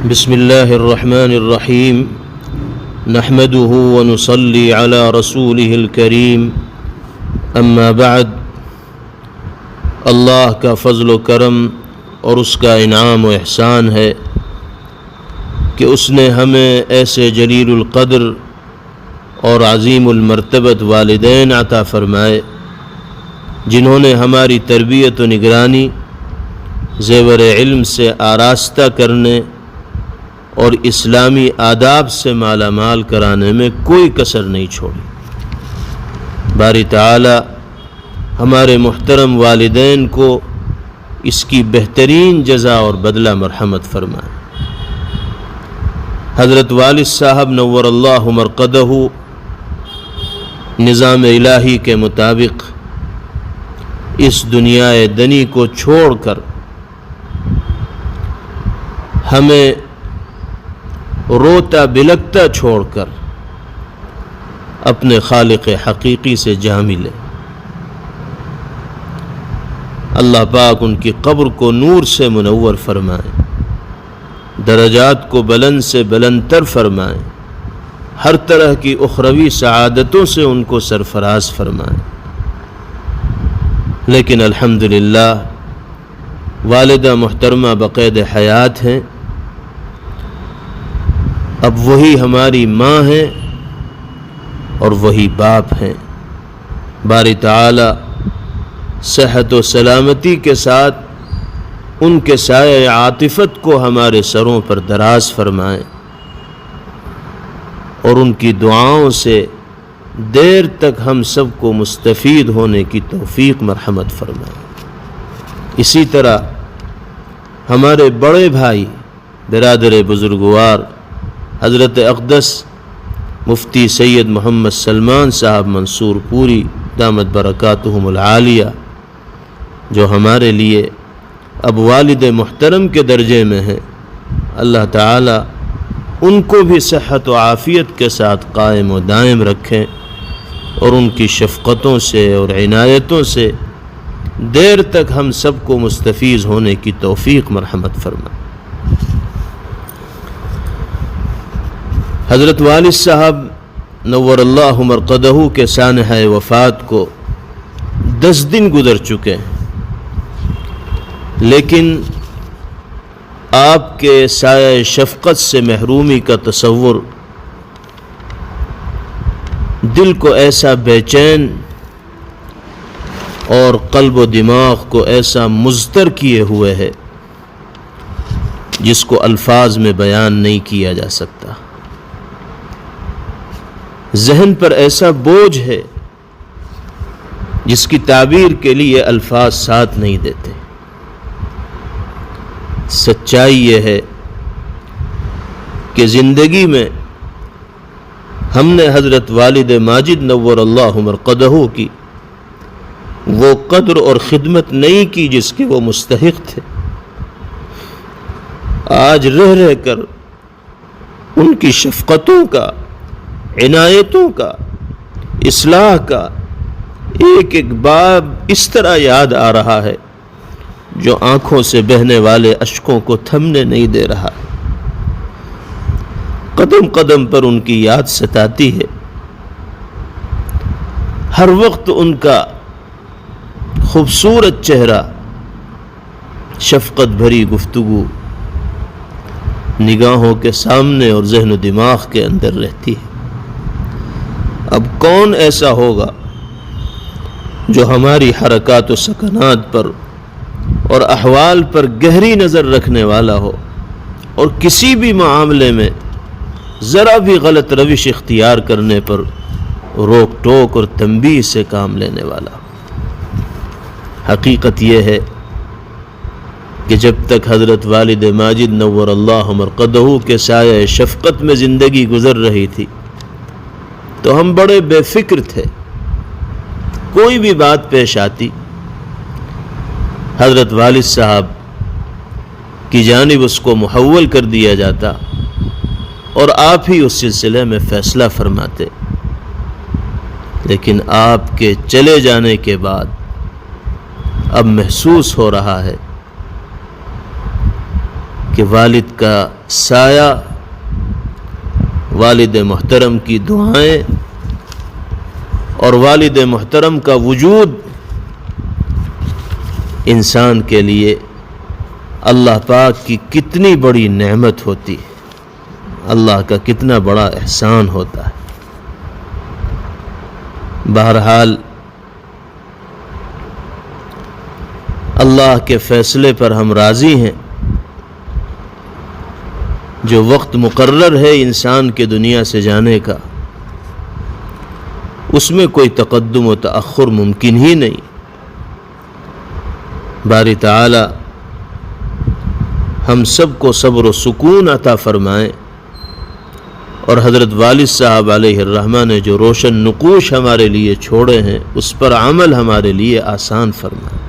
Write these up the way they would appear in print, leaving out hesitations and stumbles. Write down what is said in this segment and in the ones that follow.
بسم اللہ الرحمن الرحیم نحمده ونصلی علی رسولہ الکریم اما بعد۔ اللہ کا فضل و کرم اور اس کا انعام و احسان ہے کہ اس نے ہمیں ایسے جلیل القدر اور عظیم المرتبت والدین عطا فرمائے جنہوں نے ہماری تربیت و نگرانی زیور علم سے آراستہ کرنے اور اسلامی آداب سے مالا مال کرانے میں کوئی کسر نہیں چھوڑی۔ باری تعالی ہمارے محترم والدین کو اس کی بہترین جزا اور بدلہ مرحمت فرمائے۔ حضرت والد صاحب نور اللہ مرقدہ نظام الہی کے مطابق اس دنیا دنی کو چھوڑ کر ہمیں روتا بلکتا چھوڑ کر اپنے خالق حقیقی سے جا ملے۔ اللہ پاک ان کی قبر کو نور سے منور فرمائے، درجات کو بلند سے بلند تر فرمائے، ہر طرح کی اخروی سعادتوں سے ان کو سرفراز فرمائے۔ لیکن الحمدللہ والدہ محترمہ بقید حیات ہیں، اب وہی ہماری ماں ہیں اور وہی باپ ہیں۔ باری تعالی صحت و سلامتی کے ساتھ ان کے سایہ عاطفت کو ہمارے سروں پر دراز فرمائیں اور ان کی دعاؤں سے دیر تک ہم سب کو مستفید ہونے کی توفیق مرحمت فرمائیں۔ اسی طرح ہمارے بڑے بھائی برادر بزرگوار حضرت اقدس مفتی سید محمد سلمان صاحب منصور پوری دامت برکاتہم العالیہ، جو ہمارے لیے اب والد محترم کے درجے میں ہیں، اللہ تعالی ان کو بھی صحت و عافیت کے ساتھ قائم و دائم رکھیں اور ان کی شفقتوں سے اور عنایتوں سے دیر تک ہم سب کو مستفیض ہونے کی توفیق مرحمت فرمائیں۔ حضرت والد صاحب نور اللہ مرقدہ کے سانحہ وفات کو 10 دن گزر چکے ہیں، لیکن آپ کے سایہ شفقت سے محرومی کا تصور دل کو ایسا بے چین اور قلب و دماغ کو ایسا مضطر کیے ہوئے ہے جس کو الفاظ میں بیان نہیں کیا جا سکتا۔ ذہن پر ایسا بوجھ ہے جس کی تعبیر کے لیے الفاظ ساتھ نہیں دیتے۔ سچائی یہ ہے کہ زندگی میں ہم نے حضرت والد ماجد نور اللہ مرقدہ کی وہ قدر اور خدمت نہیں کی جس کے وہ مستحق تھے۔ آج رہ کر ان کی شفقتوں کا، عنایتوں کا، اصلاح کا ایک ایک باب اس طرح یاد آ رہا ہے جو آنکھوں سے بہنے والے اشکوں کو تھمنے نہیں دے رہا۔ قدم قدم پر ان کی یاد ستاتی ہے، ہر وقت ان کا خوبصورت چہرہ، شفقت بھری گفتگو نگاہوں کے سامنے اور ذہن و دماغ کے اندر رہتی ہے۔ اب کون ایسا ہوگا جو ہماری حرکات و سکنات پر اور احوال پر گہری نظر رکھنے والا ہو اور کسی بھی معاملے میں ذرا بھی غلط روش اختیار کرنے پر روک ٹوک اور تنبیہ سے کام لینے والا ہو۔ حقیقت یہ ہے کہ جب تک حضرت والد ماجد نور اللہ مرقدہ کے سایہ شفقت میں زندگی گزر رہی تھی تو ہم بڑے بے فکر تھے۔ کوئی بھی بات پیش آتی حضرت والد صاحب کی جانب اس کو محول کر دیا جاتا اور آپ ہی اس سلسلے میں فیصلہ فرماتے۔ لیکن آپ کے چلے جانے کے بعد اب محسوس ہو رہا ہے کہ والد کا سایہ، والد محترم کی دعائیں اور والد محترم کا وجود انسان کے لیے اللہ پاک کی کتنی بڑی نعمت ہوتی ہے، اللہ کا کتنا بڑا احسان ہوتا ہے۔ بہرحال اللہ کے فیصلے پر ہم راضی ہیں۔ جو وقت مقرر ہے انسان کے دنیا سے جانے کا، اس میں کوئی تقدم و تأخر ممکن ہی نہیں۔ باری تعالی ہم سب کو صبر و سکون عطا فرمائیں، اور حضرت والد صاحب علیہ الرحمہ نے جو روشن نقوش ہمارے لیے چھوڑے ہیں اس پر عمل ہمارے لیے آسان فرمائیں۔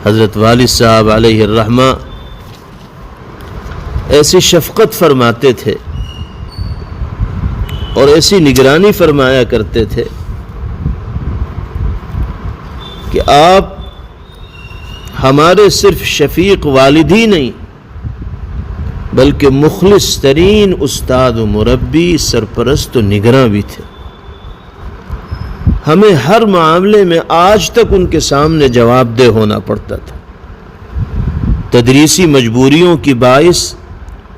حضرت والد صاحب علیہ الرحمہ ایسی شفقت فرماتے تھے اور ایسی نگرانی فرمایا کرتے تھے کہ آپ ہمارے صرف شفیق والد ہی نہیں بلکہ مخلص ترین استاد و مربی، سرپرست و نگراں بھی تھے۔ ہمیں ہر معاملے میں آج تک ان کے سامنے جواب دہ ہونا پڑتا تھا۔ تدریسی مجبوریوں کی باعث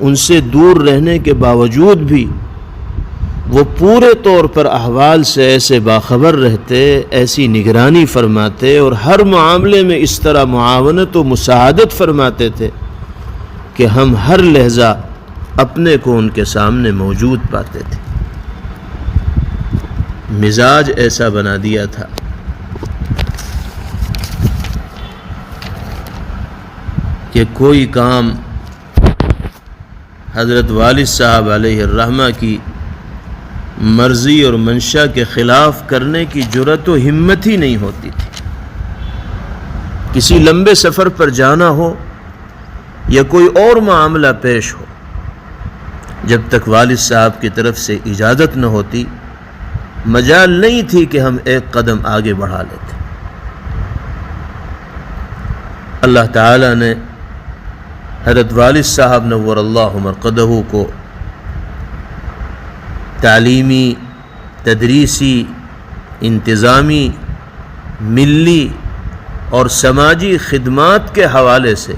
ان سے دور رہنے کے باوجود بھی وہ پورے طور پر احوال سے ایسے باخبر رہتے، ایسی نگرانی فرماتے اور ہر معاملے میں اس طرح معاونت و مساعدت فرماتے تھے کہ ہم ہر لحظہ اپنے کو ان کے سامنے موجود پاتے تھے۔ مزاج ایسا بنا دیا تھا کہ کوئی کام حضرت والد صاحب علیہ الرحمہ کی مرضی اور منشا کے خلاف کرنے کی جرأت و ہمت ہی نہیں ہوتی تھی۔ کسی لمبے سفر پر جانا ہو یا کوئی اور معاملہ پیش ہو، جب تک والد صاحب کی طرف سے اجازت نہ ہوتی مجال نہیں تھی کہ ہم ایک قدم آگے بڑھا لیتے۔ اللہ تعالیٰ نے حضرت والد صاحب نور اللہ مرقدہ کو تعلیمی، تدریسی، انتظامی، ملی اور سماجی خدمات کے حوالے سے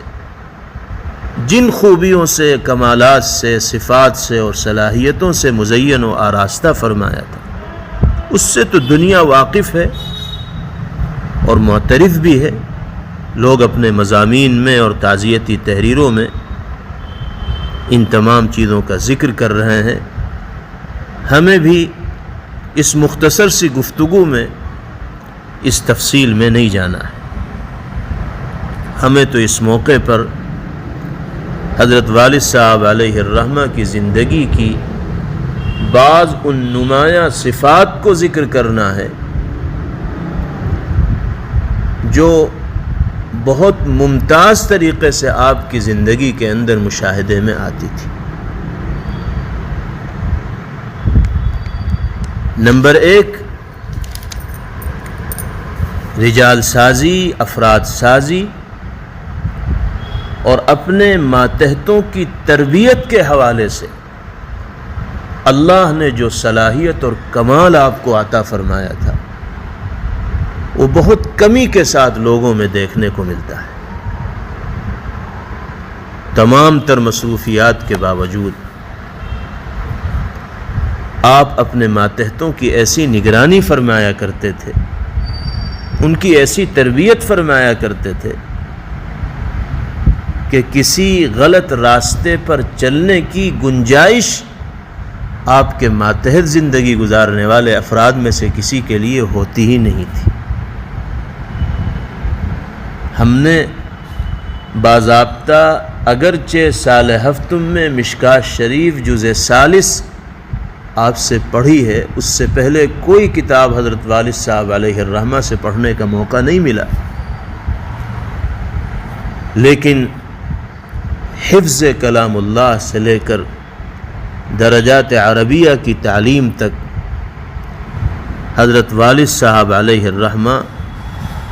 جن خوبیوں سے، کمالات سے، صفات سے اور صلاحیتوں سے مزین و آراستہ فرمایا تھا، اس سے تو دنیا واقف ہے اور معترف بھی ہے۔ لوگ اپنے مضامین میں اور تعزیتی تحریروں میں ان تمام چیزوں کا ذکر کر رہے ہیں۔ ہمیں بھی اس مختصر سی گفتگو میں اس تفصیل میں نہیں جانا ہے۔ ہمیں تو اس موقع پر حضرت والد صاحب علیہ الرحمہ کی زندگی کی بعض ان نمایاں صفات کو ذکر کرنا ہے جو بہت ممتاز طریقے سے آپ کی زندگی کے اندر مشاہدے میں آتی تھی۔ نمبر 1، رجال سازی، افراد سازی اور اپنے ماتحتوں کی تربیت کے حوالے سے اللہ نے جو صلاحیت اور کمال آپ کو عطا فرمایا تھا وہ بہت کمی کے ساتھ لوگوں میں دیکھنے کو ملتا ہے۔ تمام تر مصروفیات کے باوجود آپ اپنے ماتحتوں کی ایسی نگرانی فرمایا کرتے تھے، ان کی ایسی تربیت فرمایا کرتے تھے کہ کسی غلط راستے پر چلنے کی گنجائش آپ کے ماتحت زندگی گزارنے والے افراد میں سے کسی کے لیے ہوتی ہی نہیں تھی۔ ہم نے باضابطہ اگرچہ سال ہفتم میں مشکات شریف جزء 40 آپ سے پڑھی ہے، اس سے پہلے کوئی کتاب حضرت والد صاحب علیہ الرحمہ سے پڑھنے کا موقع نہیں ملا، لیکن حفظ کلام اللہ سے لے کر درجات عربیہ کی تعلیم تک حضرت والد صاحب علیہ الرحمہ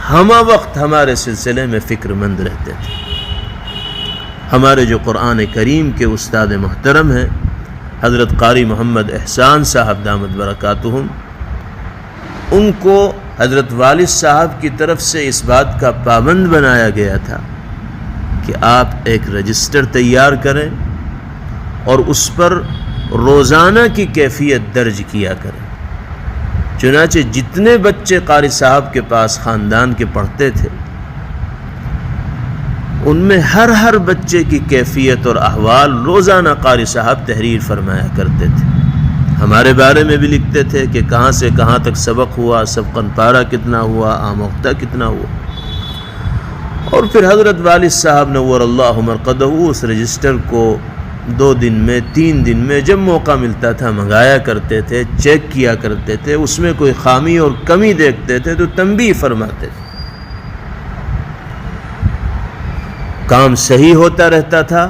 ہمہ وقت ہمارے سلسلے میں فکر مند رہتے تھے۔ ہمارے جو قرآن کریم کے استاد محترم ہیں حضرت قاری محمد احسان صاحب دامت برکاتہم، ان کو حضرت والد صاحب کی طرف سے اس بات کا پابند بنایا گیا تھا کہ آپ ایک رجسٹر تیار کریں اور اس پر روزانہ کی کیفیت درج کیا کریں۔ چنانچہ جتنے بچے قاری صاحب کے پاس خاندان کے پڑھتے تھے، ان میں ہر بچے کی کیفیت اور احوال روزانہ قاری صاحب تحریر فرمایا کرتے تھے۔ ہمارے بارے میں بھی لکھتے تھے کہ کہاں سے کہاں تک سبق ہوا، سبقاً پارہ کتنا ہوا، آموختہ کتنا ہوا۔ اور پھر حضرت والد صاحب نور اللہ مرقدہ اس رجسٹر کو 2 دن میں 3 دن میں جب موقع ملتا تھا منگایا کرتے تھے، چیک کیا کرتے تھے، اس میں کوئی خامی اور کمی دیکھتے تھے تو تنبیہ فرماتے تھے۔ کام صحیح ہوتا رہتا تھا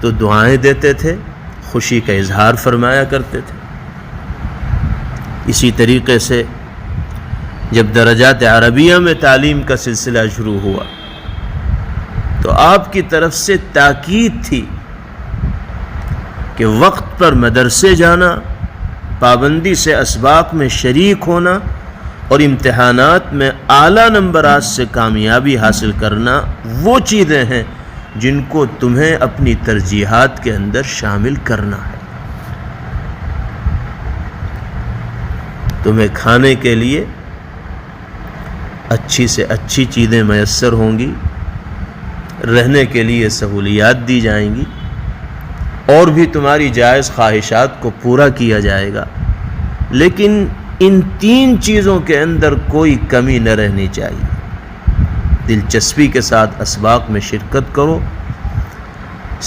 تو دعائیں دیتے تھے، خوشی کا اظہار فرمایا کرتے تھے۔ اسی طریقے سے جب درجات عربیہ میں تعلیم کا سلسلہ شروع ہوا تو آپ کی طرف سے تاکید تھی کہ وقت پر مدرسے جانا، پابندی سے اسباق میں شریک ہونا اور امتحانات میں اعلیٰ نمبرات سے کامیابی حاصل کرنا وہ چیزیں ہیں جن کو تمہیں اپنی ترجیحات کے اندر شامل کرنا ہے۔ تمہیں کھانے کے لیے اچھی سے اچھی چیزیں میسر ہوں گی، رہنے کے لیے سہولیات دی جائیں گی، اور بھی تمہاری جائز خواہشات کو پورا کیا جائے گا، لیکن ان 3 چیزوں کے اندر کوئی کمی نہ رہنی چاہیے۔ دلچسپی کے ساتھ اسباق میں شرکت کرو،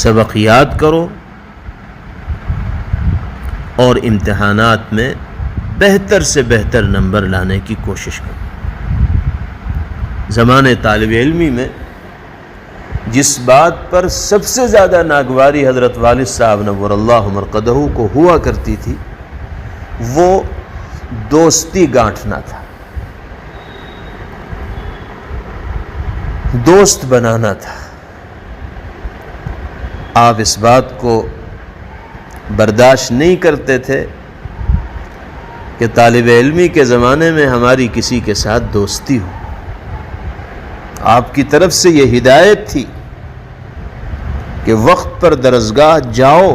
سبق یاد کرو، اور امتحانات میں بہتر سے بہتر نمبر لانے کی کوشش کرو۔ زمانے طالب علمی میں جس بات پر سب سے زیادہ ناگواری حضرت والد صاحب نور اللہ مرقدہ کو ہوا کرتی تھی وہ دوستی گانٹھنا تھا، دوست بنانا تھا۔ آپ اس بات کو برداشت نہیں کرتے تھے کہ طالب علمی کے زمانے میں ہماری کسی کے ساتھ دوستی ہو۔ آپ کی طرف سے یہ ہدایت تھی کہ وقت پر درسگاہ جاؤ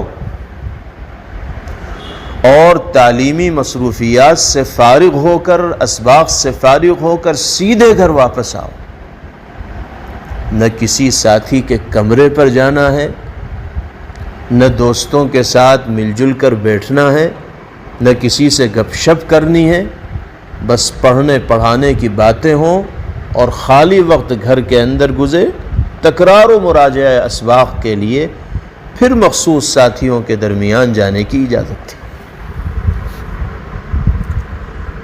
اور تعلیمی مصروفیات سے فارغ ہو کر، اسباق سے فارغ ہو کر سیدھے گھر واپس آؤ۔ نہ کسی ساتھی کے کمرے پر جانا ہے، نہ دوستوں کے ساتھ مل جل کر بیٹھنا ہے، نہ کسی سے گپ شپ کرنی ہے، بس پڑھنے پڑھانے کی باتیں ہوں اور خالی وقت گھر کے اندر گزرے۔ تکرار و مراجعہ اسباق کے لیے پھر مخصوص ساتھیوں کے درمیان جانے کی اجازت تھی۔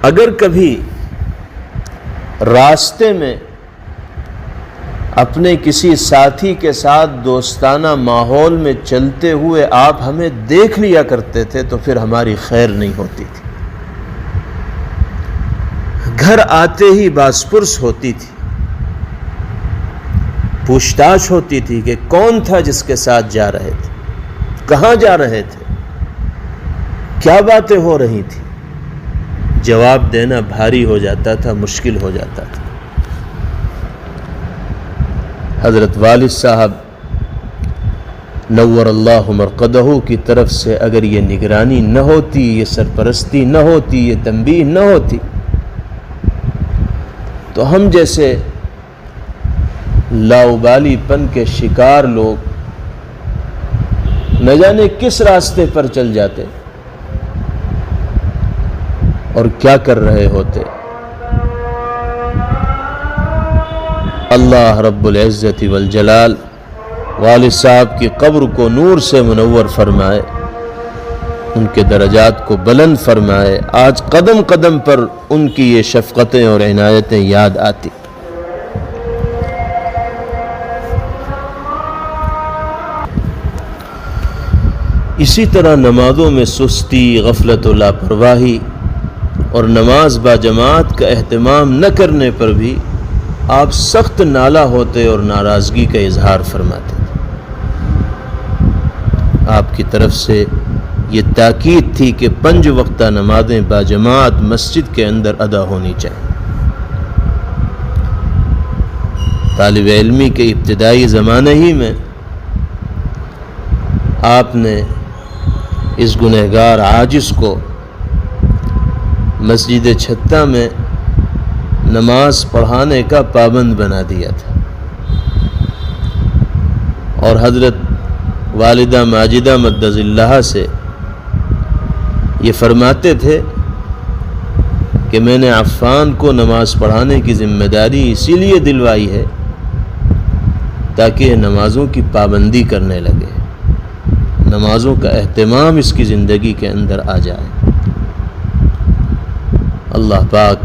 اگر کبھی راستے میں اپنے کسی ساتھی کے ساتھ دوستانہ ماحول میں چلتے ہوئے آپ ہمیں دیکھ لیا کرتے تھے تو پھر ہماری خیر نہیں ہوتی تھی۔ گھر آتے ہی بازپرس ہوتی تھی، پوچھ تاچھ ہوتی تھی کہ کون تھا جس کے ساتھ جا رہے تھے، کہاں جا رہے تھے، کیا باتیں ہو رہی تھی۔ جواب دینا بھاری ہو جاتا تھا، مشکل ہو جاتا تھا۔ حضرت والد صاحب نور اللہ مرقدہ کی طرف سے اگر یہ نگرانی نہ ہوتی، یہ سرپرستی نہ ہوتی، یہ تنبیہ نہ ہوتی تو ہم جیسے لاؤبالی پن کے شکار لوگ نہ جانے کس راستے پر چل جاتے اور کیا کر رہے ہوتے۔ اللہ رب العزت والجلال والد صاحب کی قبر کو نور سے منور فرمائے، ان کے درجات کو بلند فرمائے۔ آج قدم قدم پر ان کی یہ شفقتیں اور عنایتیں یاد آتی۔ اسی طرح نمازوں میں سستی، غفلت و لاپرواہی اور نماز با جماعت کا اہتمام نہ کرنے پر بھی آپ سخت نالا ہوتے اور ناراضگی کا اظہار فرماتے تھے۔ آپ کی طرف سے یہ تاکید تھی کہ 5 وقتہ نمازیں باجماعت مسجد کے اندر ادا ہونی چاہیے۔ طالب علمی کے ابتدائی زمانے ہی میں آپ نے اس گنہگار عاجز کو مسجد چھتہ میں نماز پڑھانے کا پابند بنا دیا تھا، اور حضرت والدہ ماجدہ مدظ اللہ سے یہ فرماتے تھے کہ میں نے عفان کو نماز پڑھانے کی ذمہ داری اسی لیے دلوائی ہے تاکہ نمازوں کی پابندی کرنے لگے، نمازوں کا اہتمام اس کی زندگی کے اندر آ جائے۔ اللہ پاک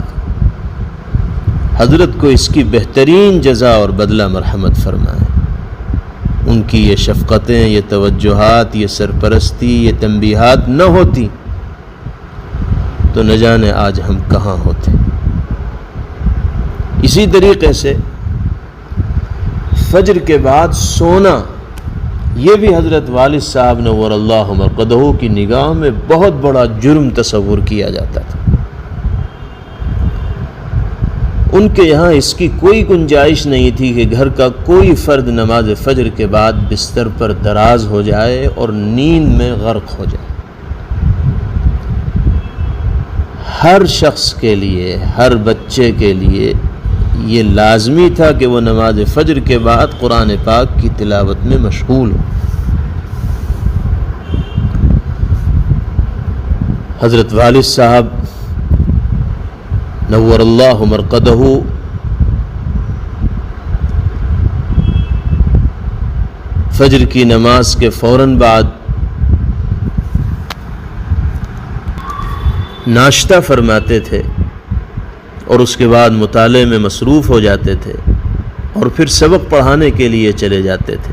حضرت کو اس کی بہترین جزا اور بدلہ مرحمت فرمائے۔ ان کی یہ شفقتیں، یہ توجہات، یہ سرپرستی، یہ تنبیہات نہ ہوتی تو نہ جانے آج ہم کہاں ہوتے۔ اسی طریقے سے فجر کے بعد سونا، یہ بھی حضرت والد صاحب نور اللہ مرقدہ کی نگاہ میں بہت بڑا جرم تصور کیا جاتا تھا۔ ان کے یہاں اس کی کوئی گنجائش نہیں تھی کہ گھر کا کوئی فرد نماز فجر کے بعد بستر پر دراز ہو جائے اور نیند میں غرق ہو جائے۔ ہر شخص کے لیے، ہر بچے کے لیے یہ لازمی تھا کہ وہ نماز فجر کے بعد قرآن پاک کی تلاوت میں مشغول ہو۔ حضرت والد صاحب نور اللہ مرقدہ فجر کی نماز کے فوراً بعد ناشتہ فرماتے تھے اور اس کے بعد مطالعے میں مصروف ہو جاتے تھے اور پھر سبق پڑھانے کے لیے چلے جاتے تھے۔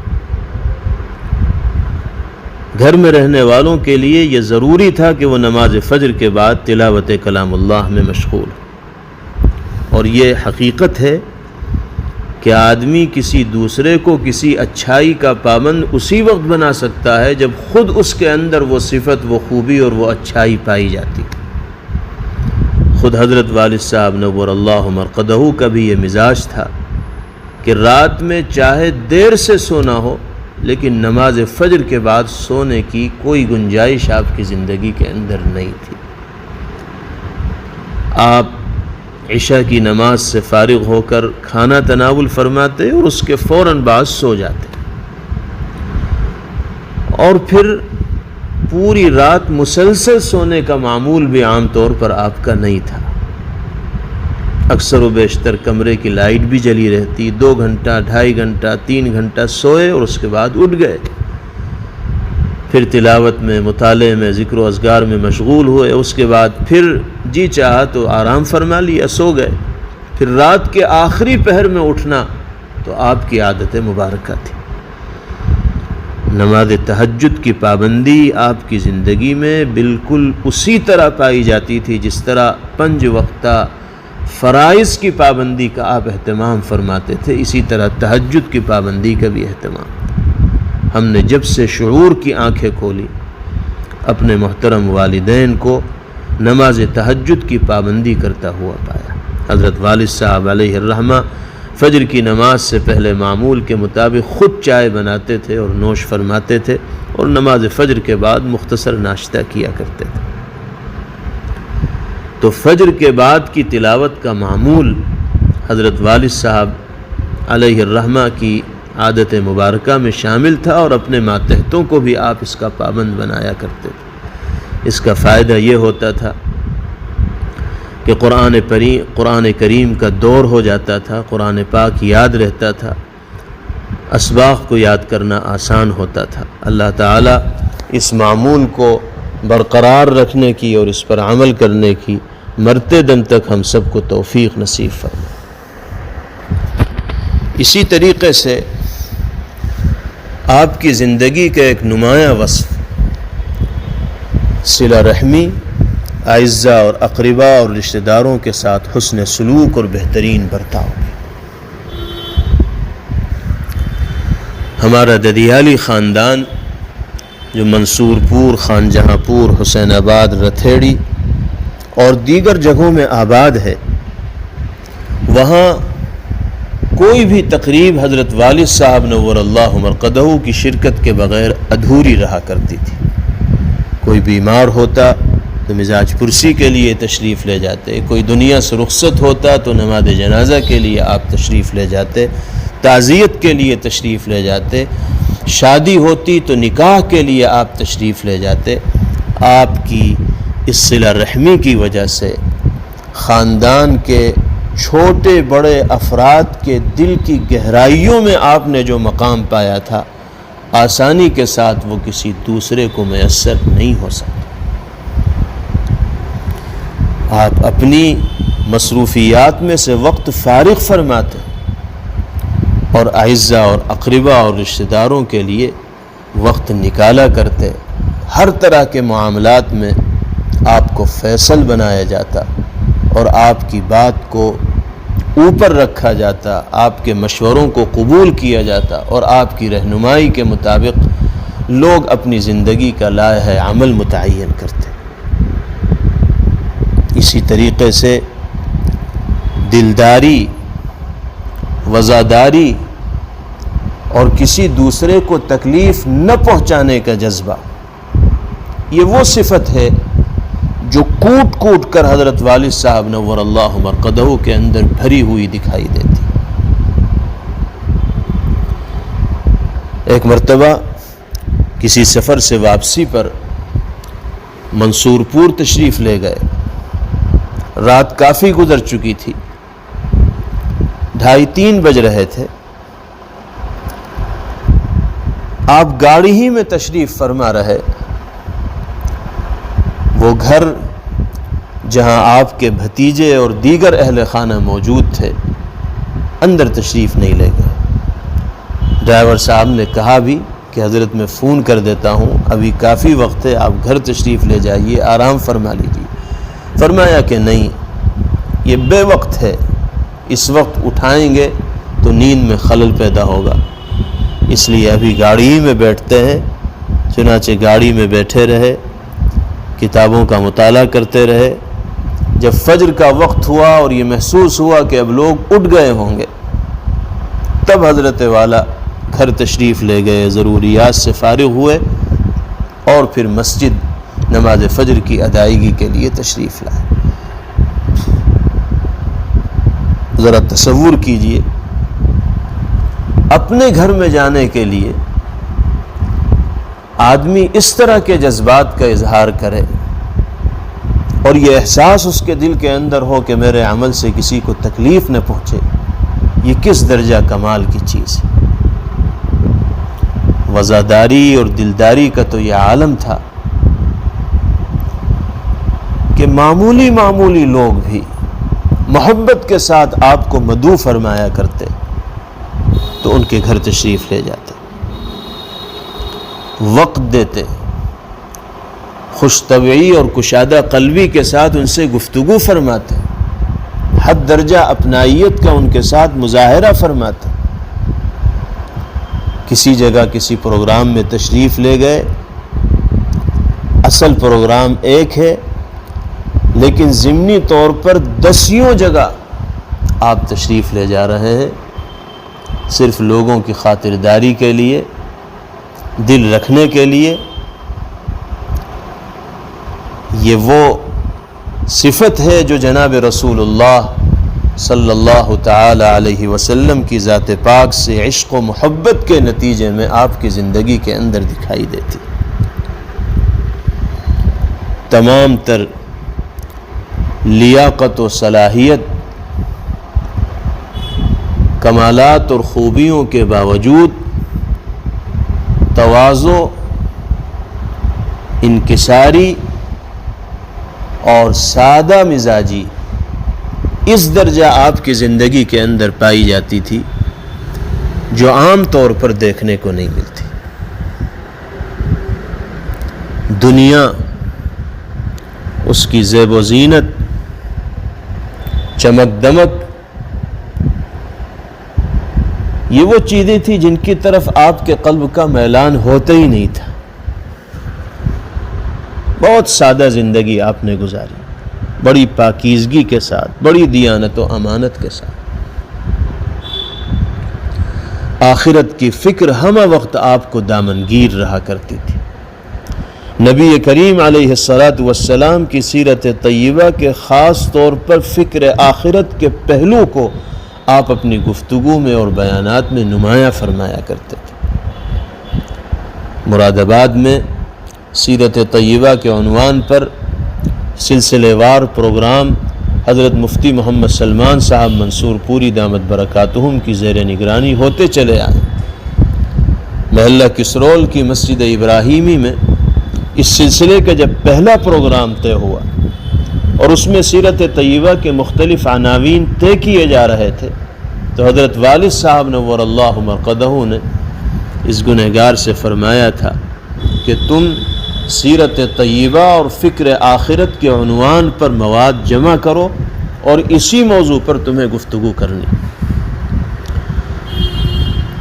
گھر میں رہنے والوں کے لیے یہ ضروری تھا کہ وہ نماز فجر کے بعد تلاوت کلام اللہ میں مشغول ہو، اور یہ حقیقت ہے کہ آدمی کسی دوسرے کو کسی اچھائی کا پابند اسی وقت بنا سکتا ہے جب خود اس کے اندر وہ صفت، وہ خوبی اور وہ اچھائی پائی جاتی۔ خود حضرت والد صاحب نور اللہ مرقدہ کا بھی یہ مزاج تھا کہ رات میں چاہے دیر سے سونا ہو لیکن نماز فجر کے بعد سونے کی کوئی گنجائش آپ کی زندگی کے اندر نہیں تھی۔ آپ عشاء کی نماز سے فارغ ہو کر کھانا تناول فرماتے اور اس کے فوراً بعد سو جاتے، اور پھر پوری رات مسلسل سونے کا معمول بھی عام طور پر آپ کا نہیں تھا۔ اکثر و بیشتر کمرے کی لائٹ بھی جلی رہتی، 2 گھنٹہ، 2.5 گھنٹہ، 3 گھنٹہ سوئے اور اس کے بعد اٹھ گئے، پھر تلاوت میں، مطالعے میں، ذکر و اذکار میں مشغول ہوئے، اس کے بعد پھر جی چاہا تو آرام فرما لیا، سو گئے۔ پھر رات کے آخری پہر میں اٹھنا تو آپ کی عادت مبارکہ تھی۔ نماز تہجد کی پابندی آپ کی زندگی میں بالکل اسی طرح پائی جاتی تھی جس طرح 5 وقتہ فرائض کی پابندی کا آپ اہتمام فرماتے تھے، اسی طرح تہجد کی پابندی کا بھی اہتمام۔ ہم نے جب سے شعور کی آنکھیں کھولی اپنے محترم والدین کو نماز تہجد کی پابندی کرتا ہوا پایا۔ حضرت والد صاحب علیہ الرحمہ فجر کی نماز سے پہلے معمول کے مطابق خود چائے بناتے تھے اور نوش فرماتے تھے، اور نماز فجر کے بعد مختصر ناشتہ کیا کرتے تھے۔ تو فجر کے بعد کی تلاوت کا معمول حضرت والد صاحب علیہ الرحمہ کی عادت مبارکہ میں شامل تھا، اور اپنے ماتحتوں کو بھی آپ اس کا پابند بنایا کرتے تھے۔ اس کا فائدہ یہ ہوتا تھا کہ قرآن کریم کا دور ہو جاتا تھا، قرآن پاک یاد رہتا تھا، اسباق کو یاد کرنا آسان ہوتا تھا۔ اللہ تعالیٰ اس معمول کو برقرار رکھنے کی اور اس پر عمل کرنے کی مرتے دم تک ہم سب کو توفیق نصیب فرمائے۔ اسی طریقے سے آپ کی زندگی کا ایک نمایاں وصف صلہ رحمی، اعزاء اور اقرباء اور رشتہ داروں کے ساتھ حسن سلوک اور بہترین برتاؤ۔ ہمارا ددیالی خاندان جو منصور پور، خان جہاں پور، حسین آباد، رتھیڑی اور دیگر جگہوں میں آباد ہے، وہاں کوئی بھی تقریب حضرت والد صاحب نور اللہ مرقدہ کی شرکت کے بغیر ادھوری رہا کرتی تھی۔ کوئی بیمار ہوتا تو مزاج پرسی کے لیے تشریف لے جاتے، کوئی دنیا سے رخصت ہوتا تو نماز جنازہ کے لیے آپ تشریف لے جاتے، تعزیت کے لیے تشریف لے جاتے، شادی ہوتی تو نکاح کے لیے آپ تشریف لے جاتے۔ آپ کی اس صلہ رحمی کی وجہ سے خاندان کے چھوٹے بڑے افراد کے دل کی گہرائیوں میں آپ نے جو مقام پایا تھا، آسانی کے ساتھ وہ کسی دوسرے کو میسر نہیں ہو سکتا۔ آپ اپنی مصروفیات میں سے وقت فارغ فرماتے اور اعزہ اور اقربا اور رشتہ داروں کے لیے وقت نکالا کرتے۔ ہر طرح کے معاملات میں آپ کو فیصل بنایا جاتا اور آپ کی بات کو اوپر رکھا جاتا، آپ کے مشوروں کو قبول کیا جاتا اور آپ کی رہنمائی کے مطابق لوگ اپنی زندگی کا لائحہ عمل متعین کرتے۔ اسی طریقے سے دلداری، وزاداری اور کسی دوسرے کو تکلیف نہ پہنچانے کا جذبہ، یہ وہ صفت ہے جو کوٹ کوٹ کر حضرت والد صاحب نور اللہ مرقدہ کے اندر بھری ہوئی دکھائی دیتی۔ ایک مرتبہ کسی سفر سے واپسی پر منصور پور تشریف لے گئے، رات کافی گزر چکی تھی، 2:30-3 بج رہے تھے۔ آپ گاڑی ہی میں تشریف فرما رہے، وہ گھر جہاں آپ کے بھتیجے اور دیگر اہل خانہ موجود تھے، اندر تشریف نہیں لے گئے۔ ڈرائیور صاحب نے کہا بھی کہ حضرت میں فون کر دیتا ہوں، ابھی کافی وقت ہے، آپ گھر تشریف لے جائیے، آرام فرما لیجیے۔ فرمایا کہ نہیں، یہ بے وقت ہے، اس وقت اٹھائیں گے تو نیند میں خلل پیدا ہوگا، اس لیے ابھی گاڑی ہی میں بیٹھتے ہیں۔ چنانچہ گاڑی میں بیٹھے رہے، کتابوں کا مطالعہ کرتے رہے۔ جب فجر کا وقت ہوا اور یہ محسوس ہوا کہ اب لوگ اٹھ گئے ہوں گے، تب حضرت والا گھر تشریف لے گئے، ضروریات سے فارغ ہوئے اور پھر مسجد نماز فجر کی ادائیگی کے لیے تشریف لائے۔ ذرا تصور کیجئے، اپنے گھر میں جانے کے لیے آدمی اس طرح کے جذبات کا اظہار کرے اور یہ احساس اس کے دل کے اندر ہو کہ میرے عمل سے کسی کو تکلیف نہ پہنچے، یہ کس درجہ کمال کی چیز ہے۔ وزاداری اور دلداری کا تو یہ عالم تھا کہ معمولی معمولی لوگ بھی محبت کے ساتھ آپ کو مدعو فرمایا کرتے تو ان کے گھر تشریف لے جاتے، وقت دیتے، خوش طبعی اور کشادہ قلبی کے ساتھ ان سے گفتگو فرماتے، حد درجہ اپنائیت کا ان کے ساتھ مظاہرہ فرماتے۔ کسی جگہ کسی پروگرام میں تشریف لے گئے، اصل پروگرام ایک ہے لیکن ضمنی طور پر 10 جگہ آپ تشریف لے جا رہے ہیں، صرف لوگوں کی خاطرداری کے لیے، دل رکھنے کے لیے۔ یہ وہ صفت ہے جو جناب رسول اللہ صلی اللہ تعالی علیہ وسلم کی ذات پاک سے عشق و محبت کے نتیجے میں آپ کی زندگی کے اندر دکھائی دیتی۔ تمام تر لیاقت و صلاحیت، کمالات اور خوبیوں کے باوجود تواضع، انکساری اور سادہ مزاجی اس درجہ آپ کی زندگی کے اندر پائی جاتی تھی جو عام طور پر دیکھنے کو نہیں ملتی۔ دنیا، اس کی زیب و زینت، چمک دمک، یہ وہ چیزیں تھیں جن کی طرف آپ کے قلب کا میلان ہوتا ہی نہیں تھا. بہت سادہ زندگی آپ نے گزاری، بڑی پاکیزگی کے ساتھ، بڑی دیانت و امانت کے ساتھ. آخرت کی فکر ہمہ وقت آپ کو دامنگیر رہا کرتی تھی. نبی کریم علیہ السلام کی سیرت طیبہ کے خاص طور پر فکر آخرت کے پہلو کو آپ اپنی گفتگو میں اور بیانات میں نمایاں فرمایا کرتے تھے. مراد آباد میں سیرت طیبہ کے عنوان پر سلسلے وار پروگرام حضرت مفتی محمد سلمان صاحب منصور پوری دامت برکاتہم کی زیر نگرانی ہوتے چلے آئے. محلہ کسرول کی مسجد ابراہیمی میں اس سلسلے کا جب پہلا پروگرام طے ہوا اور اس میں سیرت طیبہ کے مختلف عناوین طے کیے جا رہے تھے، تو حضرت والد صاحب نور اللہ مرقدہ نے اس گنہگار سے فرمایا تھا کہ تم سیرت طیبہ اور فکر آخرت کے عنوان پر مواد جمع کرو اور اسی موضوع پر تمہیں گفتگو کرنی.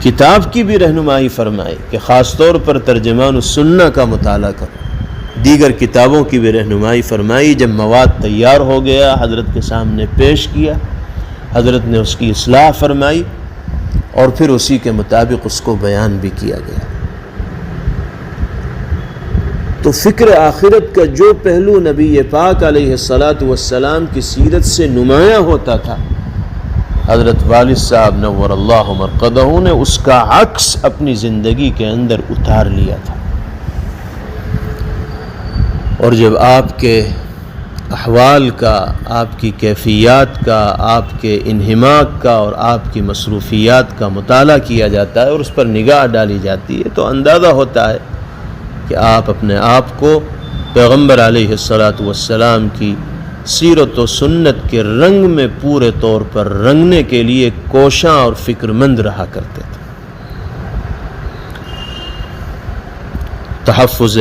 کتاب کی بھی رہنمائی فرمائی کہ خاص طور پر ترجمان السنہ کا مطالعہ کرو. دیگر کتابوں کی بھی رہنمائی فرمائی. جب مواد تیار ہو گیا حضرت کے سامنے پیش کیا، حضرت نے اس کی اصلاح فرمائی اور پھر اسی کے مطابق اس کو بیان بھی کیا گیا. تو فکر آخرت کا جو پہلو نبی پاک علیہ السلام کی سیرت سے نمایاں ہوتا تھا، حضرت والد صاحب نور اللہ مرقدہ نے اس کا عکس اپنی زندگی کے اندر اتار لیا تھا. اور جب آپ کے احوال کا، آپ کی کیفیات کا، آپ کے انہماک کا اور آپ کی مصروفیات کا مطالعہ کیا جاتا ہے اور اس پر نگاہ ڈالی جاتی ہے، تو اندازہ ہوتا ہے کہ آپ اپنے آپ کو پیغمبر علیہ السلام کی سیرت و سنت کے رنگ میں پورے طور پر رنگنے کے لیے کوشاں اور فکر مند رہا کرتے تھے. تحفظ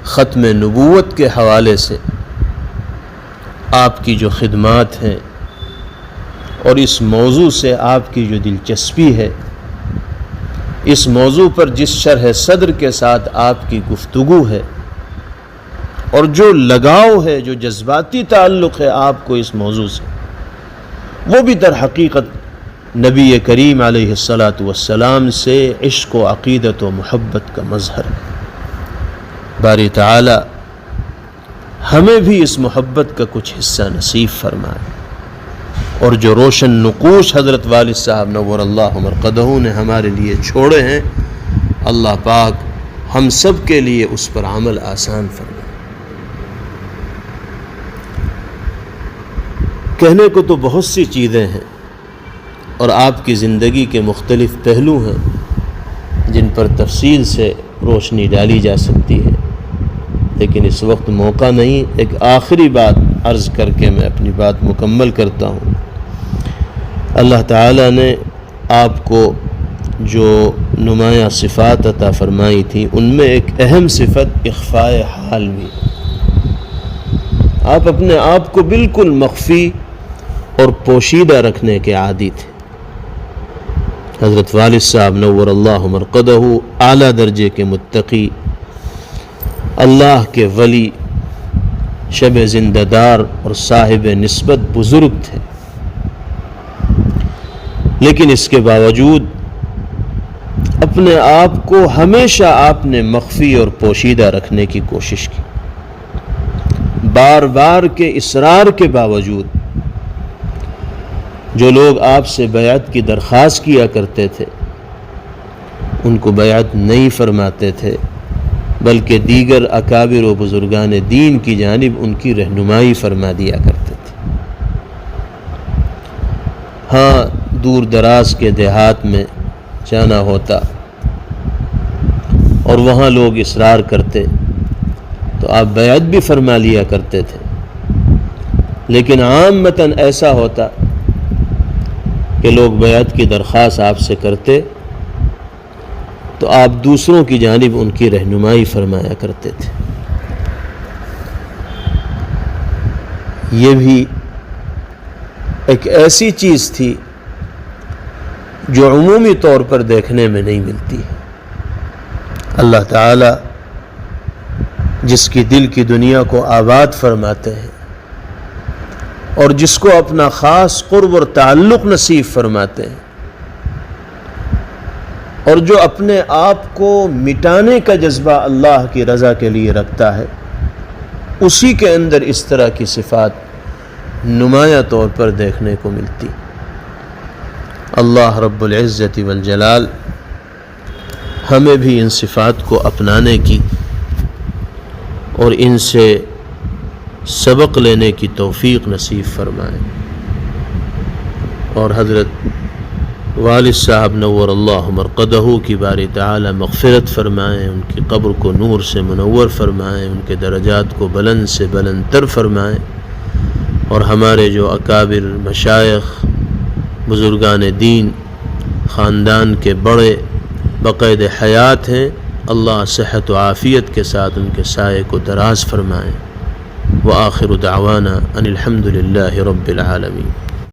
ختم نبوت کے حوالے سے آپ کی جو خدمات ہیں اور اس موضوع سے آپ کی جو دلچسپی ہے، اس موضوع پر جس شرح صدر کے ساتھ آپ کی گفتگو ہے اور جو لگاؤ ہے، جو جذباتی تعلق ہے آپ کو اس موضوع سے، وہ بھی در حقیقت نبی کریم علیہ السلام سے عشق و عقیدت و محبت کا مظہر ہے. باری تعالی ہمیں بھی اس محبت کا کچھ حصہ نصیب فرمائے، اور جو روشن نقوش حضرت والد صاحب نور اللہ مرقدہ نے ہمارے لیے چھوڑے ہیں، اللہ پاک ہم سب کے لیے اس پر عمل آسان فرمائے. کہنے کو تو بہت سی چیزیں ہیں اور آپ کی زندگی کے مختلف پہلو ہیں جن پر تفصیل سے روشنی ڈالی جا سکتی ہے، لیکن اس وقت موقع نہیں. ایک آخری بات عرض کر کے میں اپنی بات مکمل کرتا ہوں. اللہ تعالیٰ نے آپ کو جو نمایاں صفات عطا فرمائی تھی، ان میں ایک اہم صفت اخفاء حال بھی. آپ اپنے آپ کو بالکل مخفی اور پوشیدہ رکھنے کے عادی تھے. حضرت والد صاحب نور اللہ مرقدہ اعلیٰ درجے کے متقی، اللہ کے ولی، شب زندہ دار اور صاحب نسبت بزرگ تھے، لیکن اس کے باوجود اپنے آپ کو ہمیشہ آپ نے مخفی اور پوشیدہ رکھنے کی کوشش کی. بار بار کے اصرار کے باوجود جو لوگ آپ سے بیعت کی درخواست کیا کرتے تھے، ان کو بیعت نہیں فرماتے تھے، بلکہ دیگر اکابر و بزرگان دین کی جانب ان کی رہنمائی فرما دیا کرتے تھے. ہاں، دور دراز کے دیہات میں جانا ہوتا اور وہاں لوگ اصرار کرتے تو آپ بیعت بھی فرما لیا کرتے تھے، لیکن عامتاً ایسا ہوتا کہ لوگ بیعت کی درخواست آپ سے کرتے تو آپ دوسروں کی جانب ان کی رہنمائی فرمایا کرتے تھے. یہ بھی ایک ایسی چیز تھی جو عمومی طور پر دیکھنے میں نہیں ملتی ہے۔ اللہ تعالی جس کی دل کی دنیا کو آباد فرماتے ہیں اور جس کو اپنا خاص قرب اور تعلق نصیب فرماتے ہیں، اور جو اپنے آپ کو مٹانے کا جذبہ اللہ کی رضا کے لیے رکھتا ہے، اسی کے اندر اس طرح کی صفات نمایاں طور پر دیکھنے کو ملتی۔ اللہ رب العزت والجلال ہمیں بھی ان صفات کو اپنانے کی اور ان سے سبق لینے کی توفیق نصیب فرمائے، اور حضرت والد صاحب نور اللہ مرقدہ کی باری تعالی مغفرت فرمائیں، ان کی قبر کو نور سے منور فرمائیں، ان کے درجات کو بلند سے بلند تر فرمائیں، اور ہمارے جو اکابر مشائخ بزرگان دین خاندان کے بڑے بقید حیات ہیں، اللہ صحت و عافیت کے ساتھ ان کے سائے کو دراز فرمائیں۔ وآخر دعوانا ان الحمد للہ رب العالمین۔